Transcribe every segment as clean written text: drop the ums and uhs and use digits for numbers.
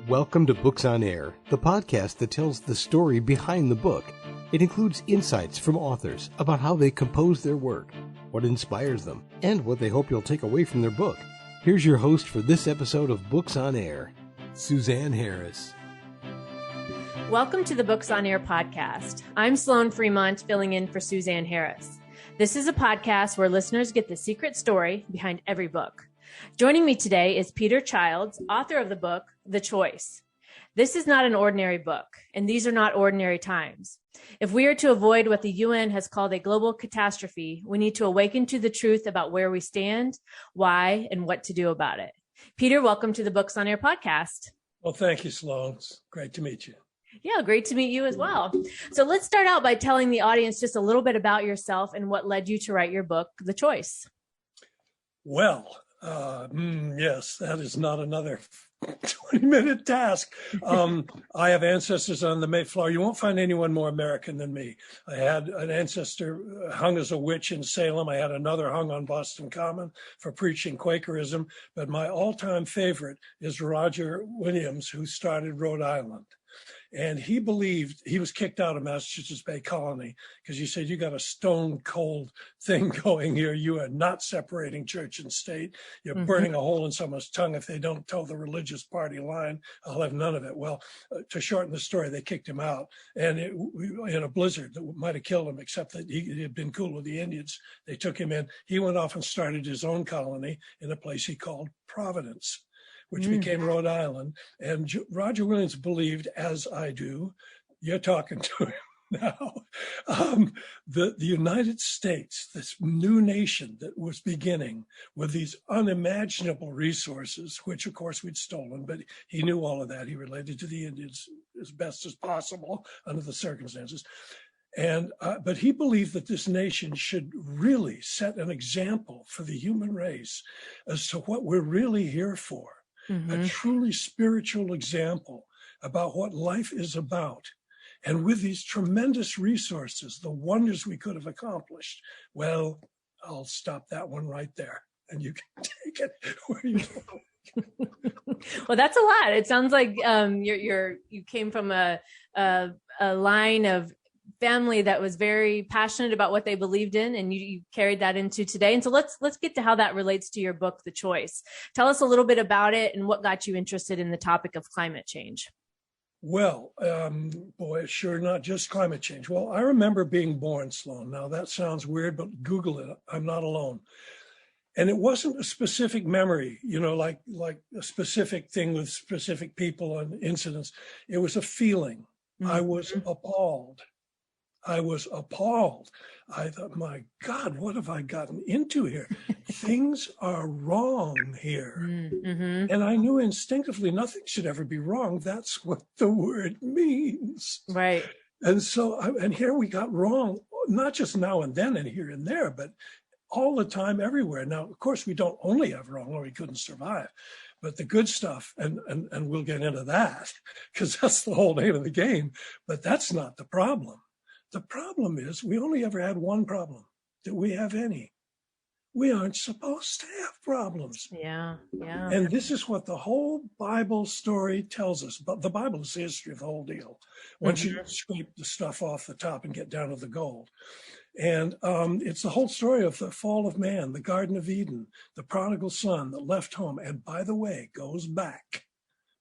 Welcome to Books on Air, the podcast that tells the story behind the book. It includes insights from authors about how they compose their work, what inspires them, and what they hope you'll take away from their book. Here's your host for this episode of Books on Air, Suzanne Harris. Welcome to the Books on Air podcast. I'm Sloan Fremont, filling in for Suzanne Harris. This is a podcast where listeners get the secret story behind every book. Joining me today is Peter Childs, author of the book, The Choice. This is not an ordinary book, and these are not ordinary times. If we are to avoid what the UN has called a global catastrophe, we need to awaken to the truth about where we stand, why, and what to do about it. Peter, welcome to the Books on Air podcast. Well, thank you, Sloan. It's great to meet you. Yeah, great to meet you as well. So let's start out by telling the audience just a little bit about yourself and what led you to write your book, The Choice. Well, yes, that is not another 20-minute task. I have ancestors on the Mayflower. You won't find anyone more American than me. I had an ancestor hung as a witch in Salem. I had another hung on Boston Common for preaching Quakerism. But my all-time favorite is Roger Williams, who started Rhode Island. And he believed, he was kicked out of Massachusetts Bay Colony because he said, you got a stone cold thing going here. You are not separating church and state. You're burning a hole in someone's tongue if they don't toe the religious party line. I'll have none of it. Well, to shorten the story, they kicked him out and in a blizzard that might have killed him, except that he had been cool with the Indians. They took him in. He went off and started his own colony in a place he called Providence, which became Rhode Island. And Roger Williams believed, as I do, you're talking to him now, the United States, this new nation that was beginning with these unimaginable resources, which of course we'd stolen, but he knew all of that. He related to the Indians as best as possible under the circumstances. And but he believed that this nation should really set an example for the human race as to what we're really here for. A truly spiritual example about what life is about. And with these tremendous resources, the wonders we could have accomplished. Well, I'll stop that one right there and you can take it where you want. Well, that's a lot. It sounds like you came from a line of family that was very passionate about what they believed in, and you carried that into today. And so let's get to how that relates to your book, The Choice. Tell us a little bit about it and what got you interested in the topic of climate change. Well, boy, sure, not just climate change. Well, I remember being born, Sloan. Now that sounds weird, but Google it. I'm not alone. And it wasn't a specific memory, like a specific thing with specific people and incidents. It was a feeling. I was appalled. I thought, my God, what have I gotten into here? Things are wrong here. And I knew instinctively nothing should ever be wrong. That's what the word means. Right. And so, and here we got wrong, not just now and then and here and there, but all the time, everywhere. Now, of course, we don't only have wrong or we couldn't survive. But the good stuff, and we'll get into that, because that's the whole name of the game. But that's not the problem. The problem is we only ever had one problem, that we have any. We aren't supposed to have problems. Yeah. And this is what the whole Bible story tells us. But the Bible is the history of the whole deal. Once you scrape the stuff off the top and get down to the gold. And it's the whole story of the fall of man, the Garden of Eden, the prodigal son that left home. And by the way, goes back,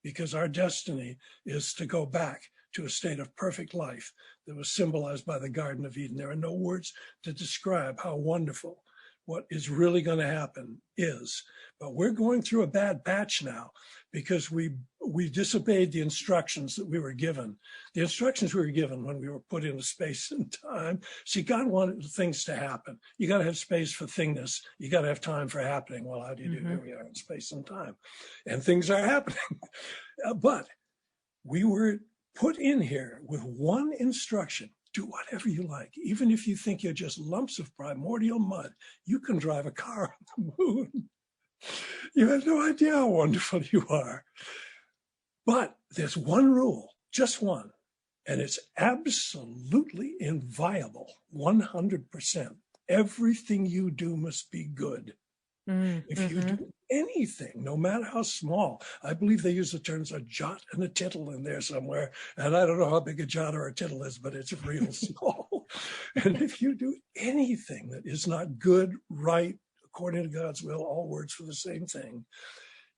because our destiny is to go back to a state of perfect life that was symbolized by the Garden of Eden. There are no words to describe how wonderful what is really going to happen is. But we're going through a bad patch now because we disobeyed the instructions that we were given. The instructions we were given when we were put into space and time. See, God wanted things to happen. You got to have space for thingness. You got to have time for happening. Well, how do you do? Here we are in space and time. And things are happening. But we were put in here with one instruction: do whatever you like. Even if you think you're just lumps of primordial mud, you can drive a car on the moon. You have no idea how wonderful you are. But there's one rule, just one, and it's absolutely inviolable, 100%. Everything you do must be good. If you do anything, no matter how small. I believe they use the terms a jot and a tittle in there somewhere. And I don't know how big a jot or a tittle is, but it's real small. And if you do anything that is not good, right, according to God's will, all words for the same thing,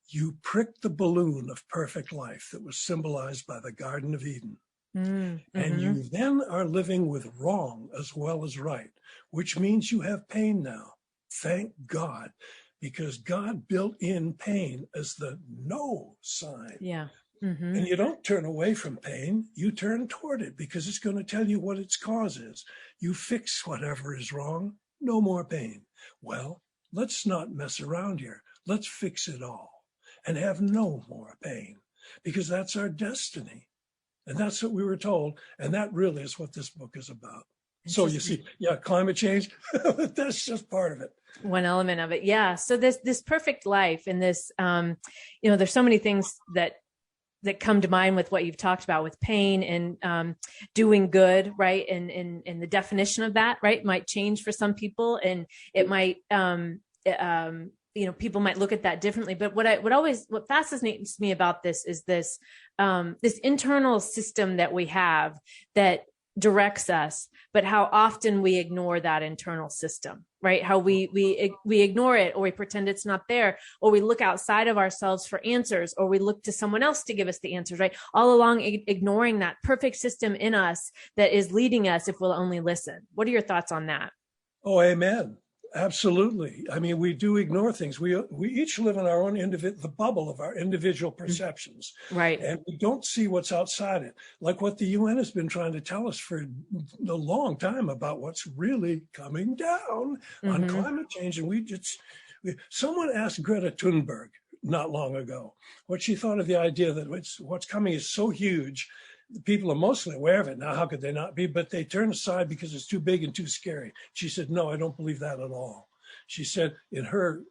you prick the balloon of perfect life that was symbolized by the Garden of Eden. Mm-hmm. And you then are living with wrong as well as right, which means you have pain now. Thank God, because God built in pain as the no sign. Yeah. Mm-hmm. And you don't turn away from pain, you turn toward it because it's going to tell you what its cause is. You fix whatever is wrong, no more pain. Well, let's not mess around here. Let's fix it all and have no more pain, because that's our destiny. And that's what we were told. And that really is what this book is about. So you see, yeah, climate change, that's just part of it. One element of it. Yeah. So this perfect life and this, there's so many things that come to mind with what you've talked about with pain and doing good, right? And the definition of that, right, might change for some people, and it might, people might look at that differently. But what fascinates me about this is this internal system that we have that directs us, but how often we ignore that internal system, right? How we ignore it, or we pretend it's not there, or we look outside of ourselves for answers, or we look to someone else to give us the answers, right? All along ignoring that perfect system in us that is leading us if we'll only listen. What are your thoughts on that? Oh, amen. Absolutely. I mean, we do ignore things. We each live in our own the bubble of our individual perceptions. Right. And we don't see what's outside it. Like what the UN has been trying to tell us for a long time about what's really coming down on climate change. And someone asked Greta Thunberg not long ago what she thought of the idea that what's coming is so huge. People are mostly aware of it now. How could they not be? But they turn aside because it's too big and too scary. She said, no, I don't believe that at all. She said in her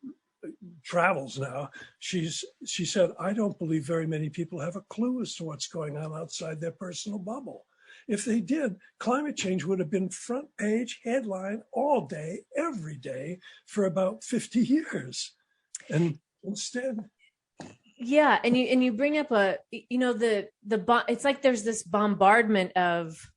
travels now, she said, I don't believe very many people have a clue as to what's going on outside their personal bubble. If they did, climate change would have been front page headline all day, every day for about 50 years. And instead... Yeah. And you bring up it's like there's this bombardment of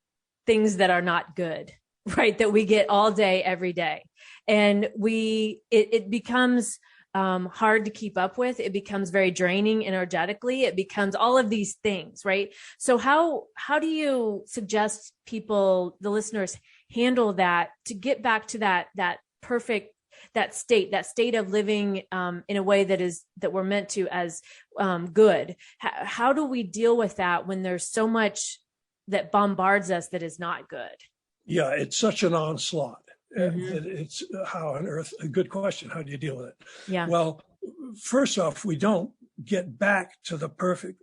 things that are not good, right? That we get all day, every day. And it becomes hard to keep up with. It becomes very draining energetically. It becomes all of these things, right? So how do you suggest people, the listeners, handle that to get back to that perfect, that state of living in a way that we're meant to as good? How do we deal with that when there's so much that bombards us that is not good? Yeah, it's such an onslaught. It's how on earth, a good question. How do you deal with it? Yeah. Well, first off, we don't get back to the perfect.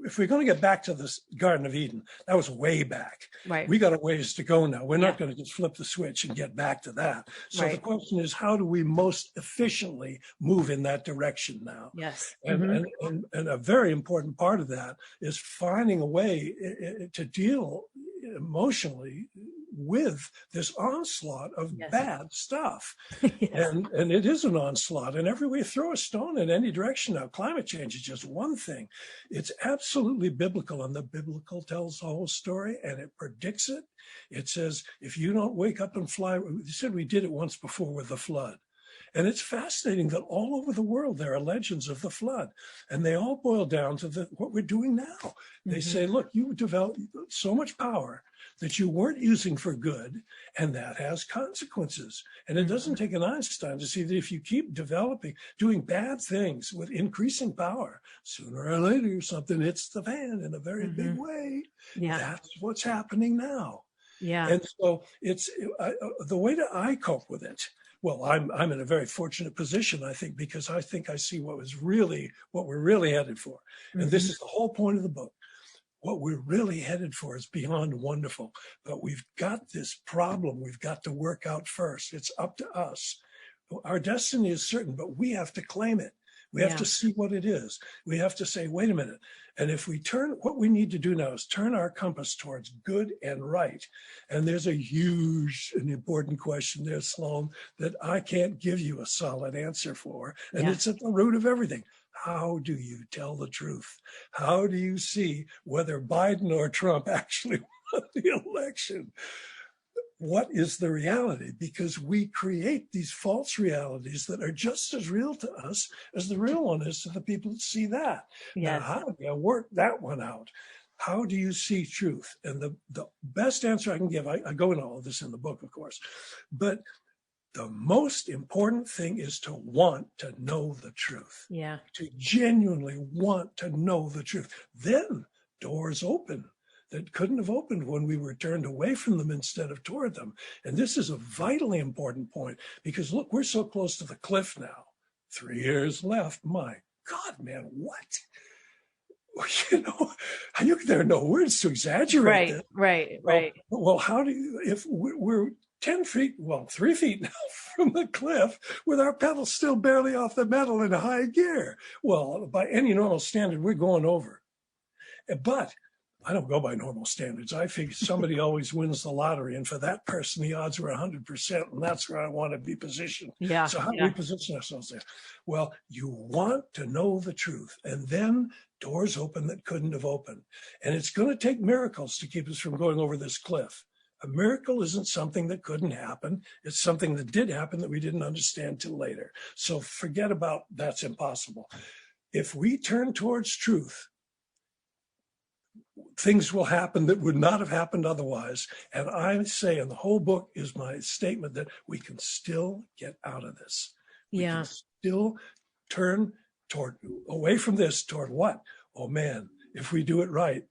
If we're going to get back to this Garden of Eden, that was way back. Right. We got a ways to go now. We're not going to just flip the switch and get back to that. So the question is, how do we most efficiently move in that direction now? Yes. And a very important part of that is finding a way to deal emotionally with this onslaught of bad stuff. And it is an onslaught, and every way you throw a stone in any direction now. Climate change is just one thing. It's absolutely biblical, and the biblical tells the whole story, and it predicts it. It says, if you don't wake up and fly, you said we did it once before with the flood. And it's fascinating that all over the world, there are legends of the flood, and they all boil down to what we're doing now. They say, look, you developed so much power that you weren't using for good, and that has consequences. And it doesn't take an Einstein to see that if you keep doing bad things with increasing power, sooner or later something hits the fan in a very big way. Yeah. That's what's happening now. Yeah. And so it's the way that I cope with it. Well, I'm in a very fortunate position, I think, because I think I see what we're really headed for. And this is the whole point of the book. What we're really headed for is beyond wonderful, but we've got this problem we've got to work out first. It's up to us. Our destiny is certain, but we have to claim it. We have to see what it is. We have to say, wait a minute. And if we turn, what we need to do now is turn our compass towards good and right. And there's a huge and important question there, Sloan, that I can't give you a solid answer for. And it's at the root of everything. How do you tell the truth? How do you see whether Biden or Trump actually won the election? What is the reality? Because we create these false realities that are just as real to us as the real one is to the people that see that. Now, how do you work that one out? How do you see truth? And the best answer I can give, I go into all of this in the book, of course, but the most important thing is to want to know the truth. To genuinely want to know the truth. Then doors open that couldn't have opened when we were turned away from them instead of toward them. And this is a vitally important point because look, we're so close to the cliff now. 3 years left. My God, man, what? There are no words to exaggerate this. Right. Well, how do you, if we're 10 feet, 3 feet now from the cliff with our pedals still barely off the metal in high gear. Well, by any normal standard, we're going over. But I don't go by normal standards. I figure somebody always wins the lottery. And for that person, the odds were 100%. And that's where I want to be positioned. So how do we position ourselves there? Well, you want to know the truth. And then doors open that couldn't have opened. And it's going to take miracles to keep us from going over this cliff. A miracle isn't something that couldn't happen. It's something that did happen that we didn't understand till later. So forget about that's impossible. If we turn towards truth, things will happen that would not have happened otherwise. And I say in the whole book is my statement that we can still get out of this. We can still turn away from this toward what? Oh man, if we do it right.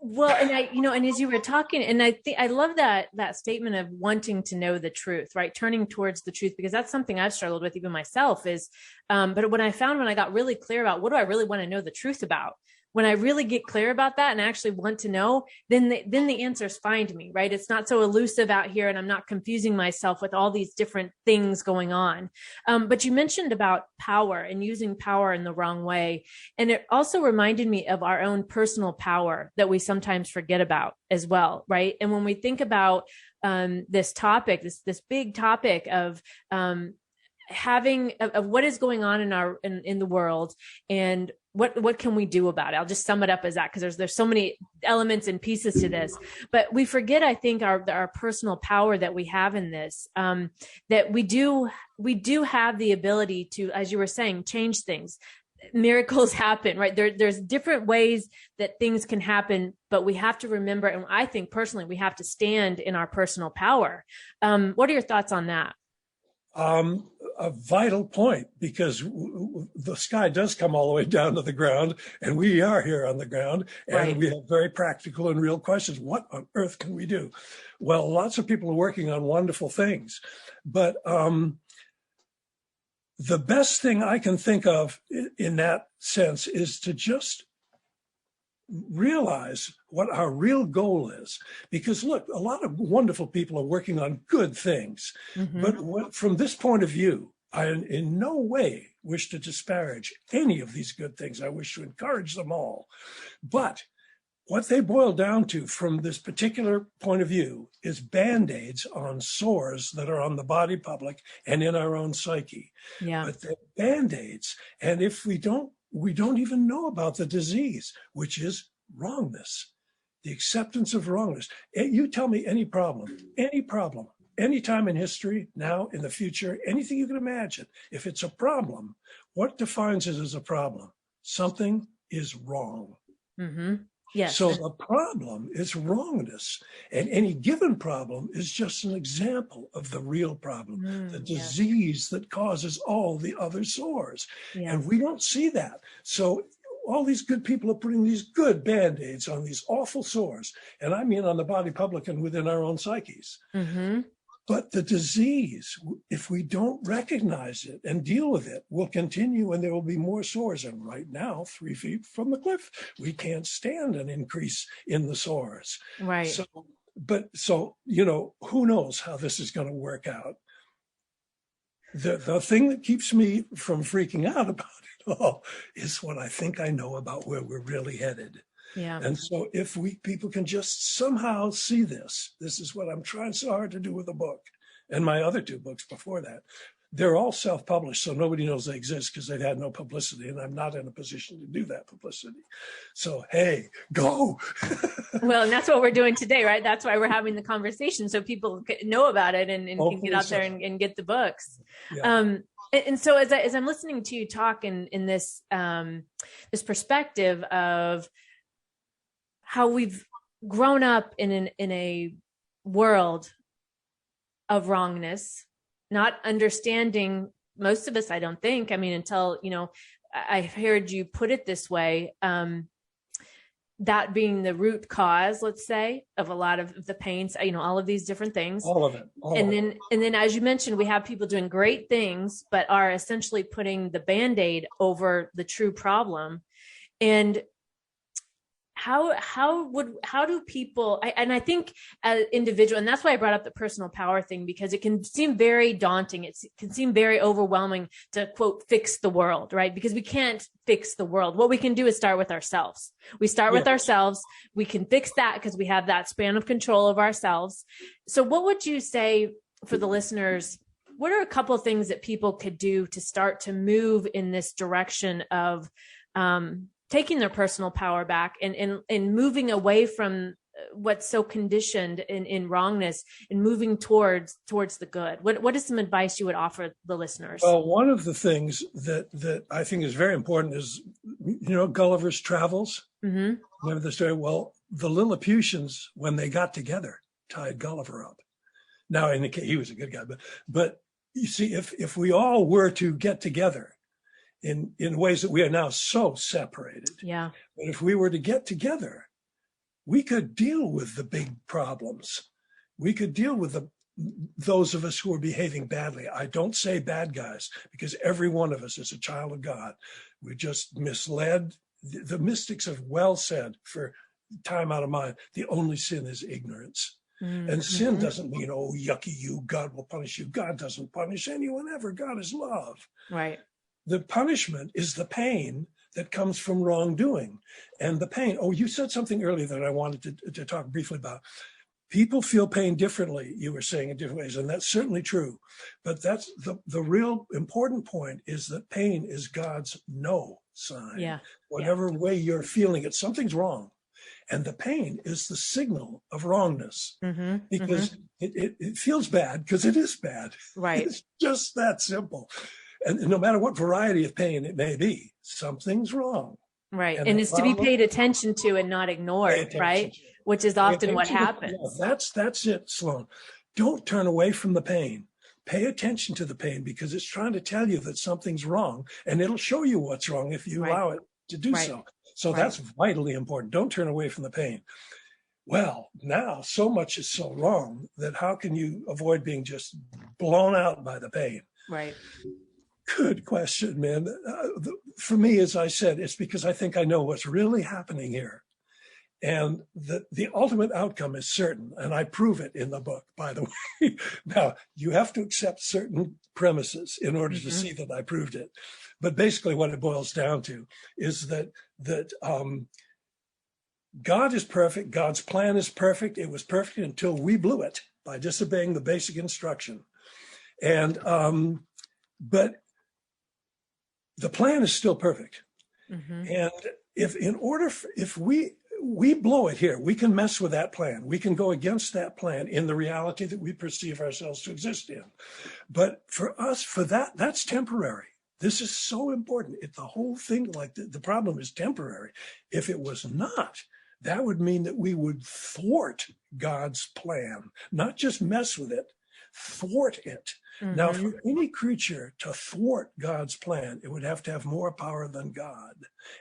Well, and and as you were talking, and I love that statement of wanting to know the truth, right? Turning towards the truth, because that's something I've struggled with even myself is, but when I got really clear about what do I really want to know the truth about, when I really get clear about that and actually want to know, then the answers find me, right? It's not so elusive out here and I'm not confusing myself with all these different things going on. But you mentioned about power and using power in the wrong way. And it also reminded me of our own personal power that we sometimes forget about as well, right? And when we think about this topic, this big topic of of what is going on in the world and what can we do about it? I'll just sum it up as that, because there's so many elements and pieces to this, but we forget, I think, our personal power that we have in this, that we do have the ability to, as you were saying, change things. Miracles happen, right? There's different ways that things can happen, but we have to remember, and I think personally, we have to stand in our personal power. What are your thoughts on that? A vital point, because the sky does come all the way down to the ground, and we are here on the ground, and we have very practical and real questions. What on earth can we do? Well, lots of people are working on wonderful things, but the best thing I can think of in that sense is to just realize what our real goal is. Because look, a lot of wonderful people are working on good things, but from this point of view, I in no way wish to disparage any of these good things. I wish to encourage them all. But what they boil down to from this particular point of view is Band-Aids on sores that are on the body public and in our own psyche. But they're Band-Aids. And if we don't even know about the disease, which is wrongness, the acceptance of wrongness. You tell me any problem, any time in history, now, in the future, anything you can imagine. If it's a problem, what defines it as a problem? Something is wrong. Yes. So the problem is wrongness. And any given problem is just an example of the real problem, the disease that causes all the other sores. And we don't see that. So all these good people are putting these good Band-Aids on these awful sores. And I mean on the body public and within our own psyches. But the disease, if we don't recognize it and deal with it, will continue, and there will be more sores. And right now, 3 feet from the cliff, we can't stand an increase in the sores. Right. So, who knows how this is going to work out? The thing that keeps me from freaking out about it all is what I think I know about where we're really headed. Yeah. And so if people can just somehow see this is what I'm trying so hard to do with the book and my other two books before that. They're all self-published, so nobody knows they exist because they've had no publicity, and I'm not in a position to do that publicity. So, hey, go. Well, and that's what we're doing today, right? That's why we're having the conversation, so people know about it and can get out there and get the books. Yeah. And so as I'm listening to you talk in this this perspective of how we've grown up in a world of wrongness, not understanding, most of us, I don't think, I mean, until, I heard you put it this way, that being the root cause, let's say, of a lot of the pains, all of these different things. All of it. And then, as you mentioned, we have people doing great things, but are essentially putting the Band-Aid over the true problem. And how do people, and I think as individual, and that's why I brought up the personal power thing, because it can seem very daunting. It can seem very overwhelming to, quote, fix the world, right? Because we can't fix the world. What we can do is start with ourselves. We start with ourselves. We can fix that because we have that span of control of ourselves. So what would you say for the listeners? What are a couple of things that people could do to start to move in this direction of, taking their personal power back and moving away from what's so conditioned in wrongness and moving towards the good? What is some advice you would offer the listeners? Well, one of the things that I think is very important is, Gulliver's Travels. Mm-hmm. Remember the story? Well, the Lilliputians, when they got together, tied Gulliver up. Now, he was a good guy, but you see, if we all were to get together in ways that we are now so separated. Yeah. But if we were to get together, we could deal with the big problems. We could deal with those of us who are behaving badly. I don't say bad guys, because every one of us is a child of God. We're just misled. The mystics have well said, for time out of mind, the only sin is ignorance. Mm-hmm. And sin doesn't mean, oh, yucky you, God will punish you. God doesn't punish anyone ever. God is love. Right. The punishment is the pain that comes from wrongdoing. And the pain, you said something earlier that I wanted to talk briefly about. People feel pain differently, you were saying, in different ways, and that's certainly true. But that's the real important point, is that pain is God's no sign. Yeah. Whatever way you're feeling it, something's wrong. And the pain is the signal of wrongness, because it feels bad because it is bad. Right. It's just that simple. And no matter what variety of pain it may be, something's wrong. Right. And it's to be paid attention to and not ignored, right? Which is often what happens. That's it, Sloan. Don't turn away from the pain. Pay attention to the pain, because it's trying to tell you that something's wrong, and it'll show you what's wrong if you allow it to do so. So that's vitally important. Don't turn away from the pain. Well, now so much is so wrong that how can you avoid being just blown out by the pain? Right. Good question, man. For me, as I said, it's because I think I know what's really happening here. And the ultimate outcome is certain, and I prove it in the book, by the way. Now, you have to accept certain premises in order to see that I proved it. But basically what it boils down to is that God is perfect. God's plan is perfect. It was perfect until we blew it by disobeying the basic instruction. And but the plan is still perfect. And if we blow it here, we can mess with that plan. We can go against that plan in the reality that we perceive ourselves to exist in. But for us, that's temporary. This is so important. The whole thing, like the problem is temporary. If it was not, that would mean that we would thwart God's plan, not just mess with it, thwart it. Now, for any creature to thwart God's plan, it would have to have more power than God.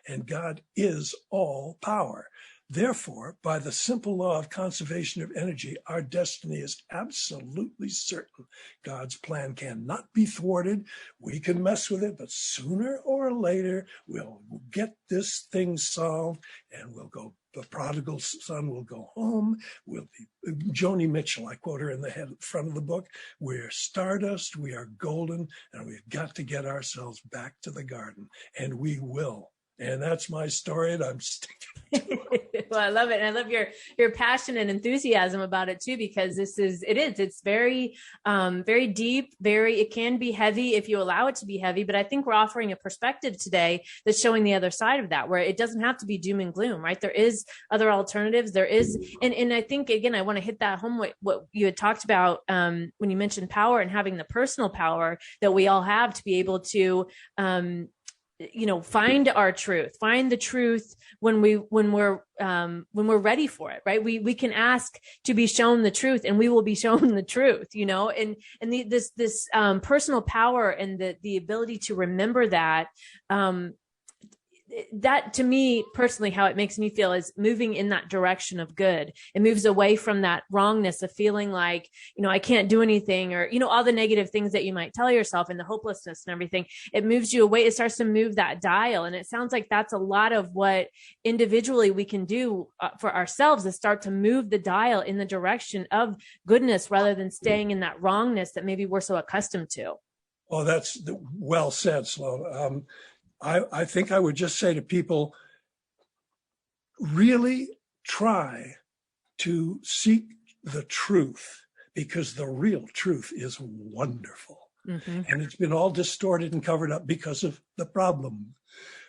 And God is all power. Therefore, by the simple law of conservation of energy, our destiny is absolutely certain. God's plan cannot be thwarted. We can mess with it, but sooner or later, we'll get this thing solved and we'll go The prodigal son will go home. We'll be Joni Mitchell. I quote her in the front of the book. We're stardust. We are golden, and we've got to get ourselves back to the garden, and we will. And that's my story, and I'm sticking to it. Well, I love it. And I love your passion and enthusiasm about it too, because it's very, very deep, it can be heavy if you allow it to be heavy, but I think we're offering a perspective today that's showing the other side of that, where it doesn't have to be doom and gloom, right? There is other alternatives. There is, and I think, again, I want to hit that home, what you had talked about, when you mentioned power and having the personal power that we all have to be able to, find our truth, find the truth when we're ready for it, right? We can ask to be shown the truth, and we will be shown the truth, and this personal power and the ability to remember that, that to me personally, how it makes me feel is moving in that direction of good. It moves away from that wrongness of feeling like, I can't do anything, or, all the negative things that you might tell yourself and the hopelessness and everything. It moves you away. It starts to move that dial. And it sounds like that's a lot of what individually we can do for ourselves, is start to move the dial in the direction of goodness rather than staying in that wrongness that maybe we're so accustomed to. Oh, that's well said, Sloan. I think I would just say to people, really try to seek the truth, because the real truth is wonderful. Mm-hmm. And it's been all distorted and covered up because of the problem.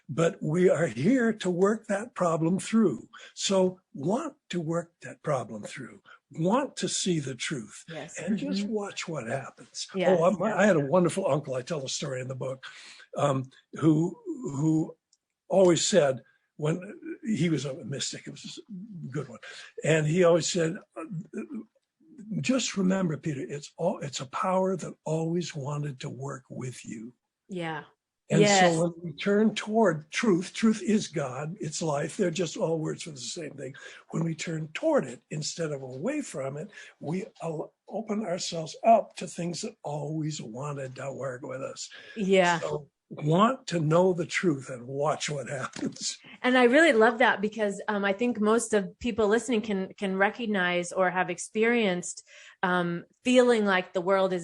But we are here to work that problem through. So want to work that problem through. Want to see the truth. Yes. And mm-hmm. just watch what happens. Yes. I had a wonderful uncle, I tell the story in the book, who always said, when he was a mystic, it was a good one, and he always said, just remember, Peter, it's a power that always wanted to work with you. Yeah. And yes. So when we turn toward truth is God, it's life. They're just all words for the same thing. When we turn toward it instead of away from it, we open ourselves up to things that always wanted to work with us. Yeah. So want to know the truth and watch what happens. And I really love that, because I think most of people listening can recognize or have experienced feeling like the world,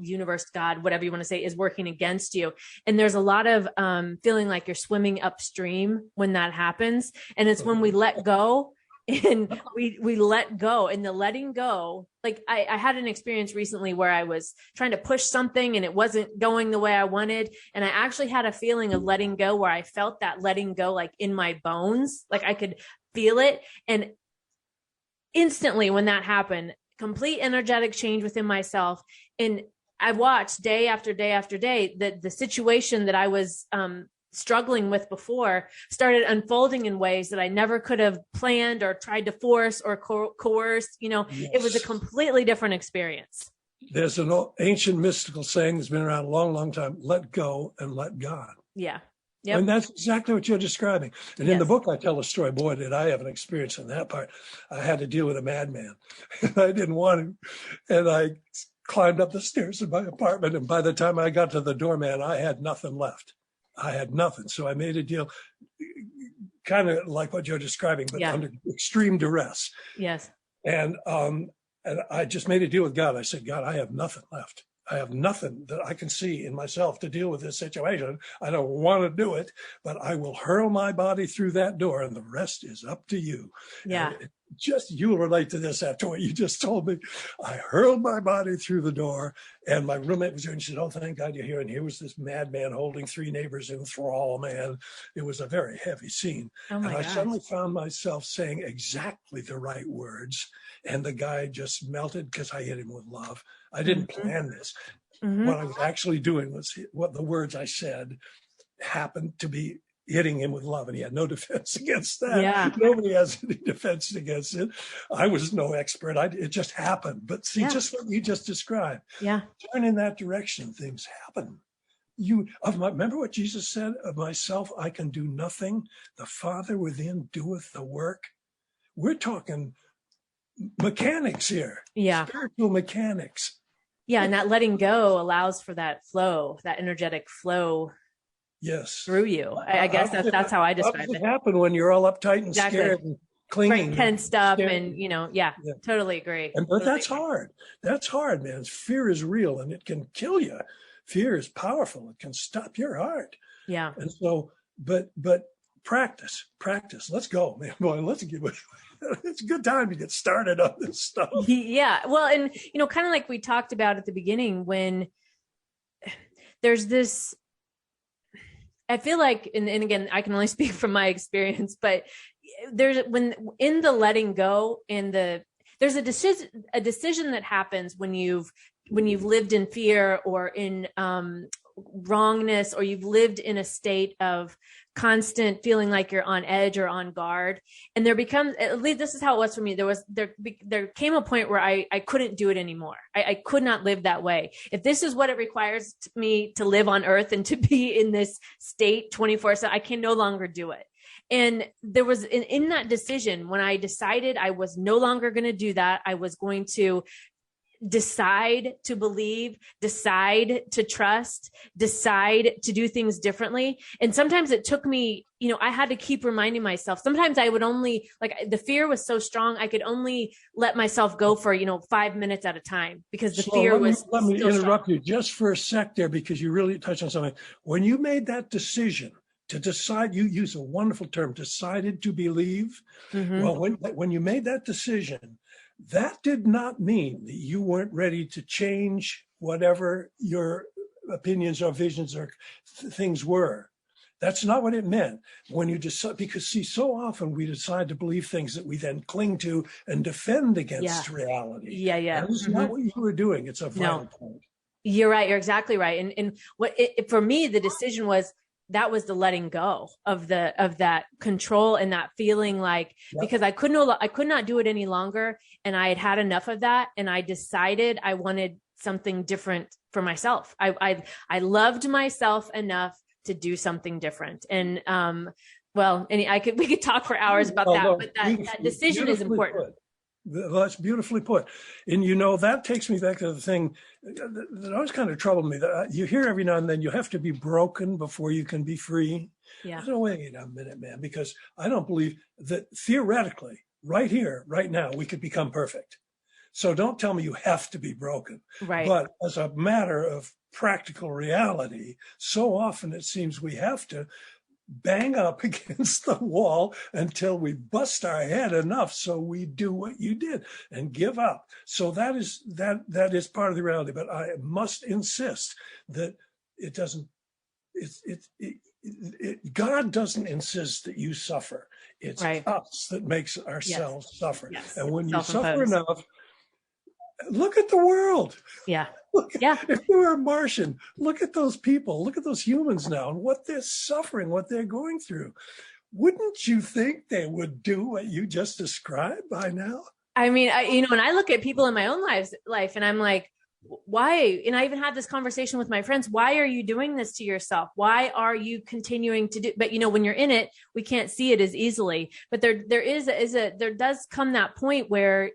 universe, God, whatever you want to say, is working against you. And there's a lot of feeling like you're swimming upstream when that happens. And it's when we let go. And we let go, and the letting go, like I had an experience recently where I was trying to push something and it wasn't going the way I wanted. And I actually had a feeling of letting go, where I felt that letting go, like in my bones, like I could feel it. And instantly when that happened, complete energetic change within myself. And I watched day after day after day that the situation that I was, struggling with before started unfolding in ways that I never could have planned or tried to force or coerce. Yes. It was a completely different experience. There's an ancient mystical saying that's been around a long, long time: let go and let God. Yeah. Yep. And that's exactly what you're describing. And in the book, I tell a story. Boy, did I have an experience in that part. I had to deal with a madman. I didn't want him. And I climbed up the stairs in my apartment. And by the time I got to the doorman, I had nothing left. I had nothing. So I made a deal, kind of like what you're describing, but under extreme duress. Yes. And I just made a deal with God. I said, God, I have nothing left. I have nothing that I can see in myself to deal with this situation. I don't want to do it, but I will hurl my body through that door, and the rest is up to you. Yeah. You'll relate to this after what you just told me. I hurled my body through the door, and my roommate was there, and she said, oh, thank God you're here. And here was this madman holding 3 neighbors in thrall, man. It was a very heavy scene. Oh, and I suddenly found myself saying exactly the right words, and the guy just melted because I hit him with love. I didn't plan this. Mm-hmm. What I was actually doing was what the words I said happened to be hitting him with love, and he had no defense against that. Yeah. Nobody has any defense against it. I was no expert. It just happened. But see, just what you just described. Yeah. Turn in that direction, things happen. Remember what Jesus said, of myself I can do nothing. The Father within doeth the work. We're talking mechanics here. Yeah. Spiritual mechanics. Yeah. And that letting go allows for that flow, that energetic flow. Yes. through you. I guess that's how I describe How it. does it happen when you're all uptight and Exactly. scared and clinging? Right, tensed up Scared? and, yeah, totally agree. But Totally that's agree. hard. That's hard, man. Fear is real and it can kill you. Fear is powerful. It can stop your heart. Yeah. And so, but practice. Let's go, man. Boy, it's a good time to get started on this stuff. Yeah. Well, and, kind of like we talked about at the beginning, when there's this, I feel like, and again, I can only speak from my experience, but when in the letting go and there's a decision that happens when you've lived in fear or in wrongness, or you've lived in a state of constant feeling like you're on edge or on guard. And there becomes, at least this is how it was for me. There came a point where I couldn't do it anymore. I could not live that way. If this is what it requires me to live on earth and to be in this state 24/7, I can no longer do it. And there was in that decision, when I decided I was no longer going to do that, I was going to decide to believe, decide to trust, decide to do things differently. And sometimes it took me, I had to keep reminding myself. Sometimes I would only, like, the fear was so strong, I could only let myself go for, 5 minutes at a time, because the fear was. Let me interrupt you just for a sec there, because you really touched on something. When you made that decision to decide, you use a wonderful term, decided to believe. Mm-hmm. Well, when you made that decision, that did not mean that you weren't ready to change whatever your opinions or visions or things were. That's not what it meant. When you decide, because see, so often we decide to believe things that we then cling to and defend against reality. Yeah. That is not what you were doing. It's a vital point. You're right. You're exactly right. And what for me, the decision was, that was the letting go of that control and that feeling like, because I could not do it any longer. And I had had enough of that. And I decided I wanted something different for myself. I loved myself enough to do something different. And, we could talk for hours about that, but that decision is important. That's beautifully put. And, that takes me back to the thing that always kind of troubled me, that you hear every now and then, you have to be broken before you can be free. Yeah. No, wait a minute, man, because I don't believe that theoretically, right here, right now, we could become perfect. So don't tell me you have to be broken. Right. But as a matter of practical reality, so often it seems we have to bang up against the wall until we bust our head enough so we do what you did and give up. So that is part of the reality. But I must insist that it doesn't, God doesn't insist that you suffer. It's us that makes ourselves suffer. Yes. And when you suffer enough, look at the world. Yeah. If you were a Martian, look at those people, look at those humans now and what they're suffering, what they're going through. Wouldn't you think they would do what you just described by now? I mean, when I look at people in my own life and I'm like, why? And I even had this conversation with my friends. Why are you doing this to yourself? Why are you continuing to do? But when you're in it, we can't see it as easily. But there does come that point where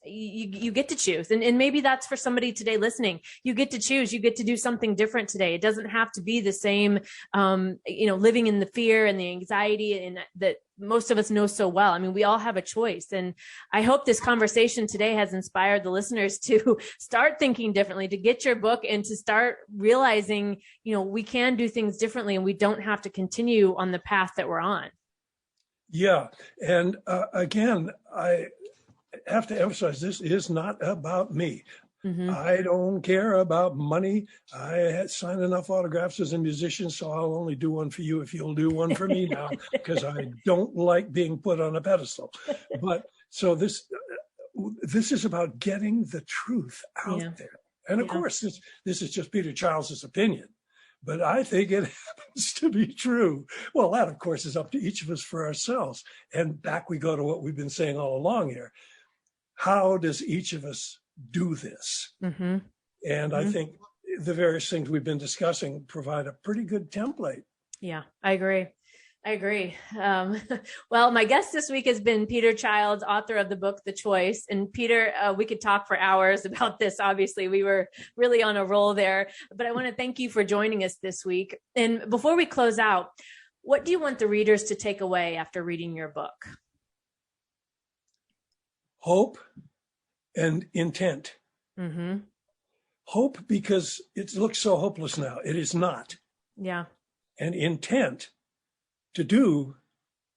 you get to choose, and maybe that's for somebody today listening. You get to choose. You get to do something different today. It doesn't have to be the same. Living in the fear and the anxiety and that most of us know so well. I mean, we all have a choice. And I hope this conversation today has inspired the listeners to start thinking differently, to get your book and to start realizing, we can do things differently and we don't have to continue on the path that we're on. Yeah. And again, I have to emphasize, this is not about me. Mm-hmm. I don't care about money. I had signed enough autographs as a musician, so I'll only do one for you if you'll do one for me now, because I don't like being put on a pedestal. But so this is about getting the truth out there. And of course, this is just Peter Charles's opinion, but I think it happens to be true. Well, that, of course, is up to each of us for ourselves. And back we go to what we've been saying all along here. How does each of us do this? Mm-hmm. And I think the various things we've been discussing provide a pretty good template. Yeah, I agree. I agree. Well, my guest this week has been Peter Childs, author of the book, The Choice. And Peter, we could talk for hours about this. Obviously, we were really on a roll there, but I want to thank you for joining us this week. And before we close out, what do you want the readers to take away after reading your book? Hope and intent. Mm-hmm. Hope because it looks so hopeless now. It is not. Yeah. And intent to do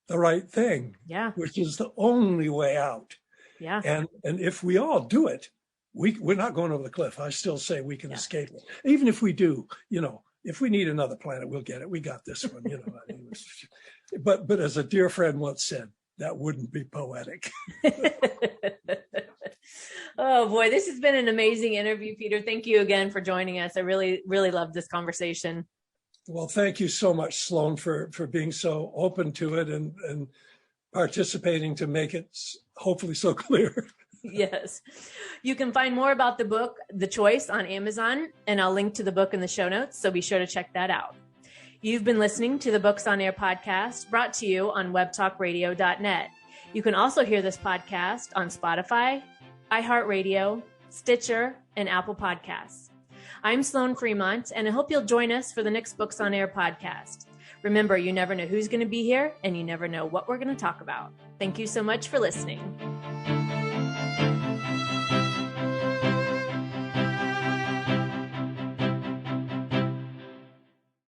the right thing, which is the only way out. Yeah. And if we all do it, we're not going over the cliff. I still say we can escape it. Even if we do, if we need another planet, we'll get it. We got this one, I mean, but as a dear friend once said, that wouldn't be poetic. Oh boy, this has been an amazing interview, Peter. Thank you again for joining us. I really, really loved this conversation. Well, thank you so much, Sloan, for being so open to it and participating to make it hopefully so clear. Yes. You can find more about the book, The Choice, on Amazon, and I'll link to the book in the show notes, so be sure to check that out. You've been listening to the Books on Air podcast, brought to you on webtalkradio.net. You can also hear this podcast on Spotify, iHeartRadio, Stitcher, and Apple Podcasts. I'm Sloan Fremont, and I hope you'll join us for the next Books on Air podcast. Remember, you never know who's going to be here, and you never know what we're going to talk about. Thank you so much for listening.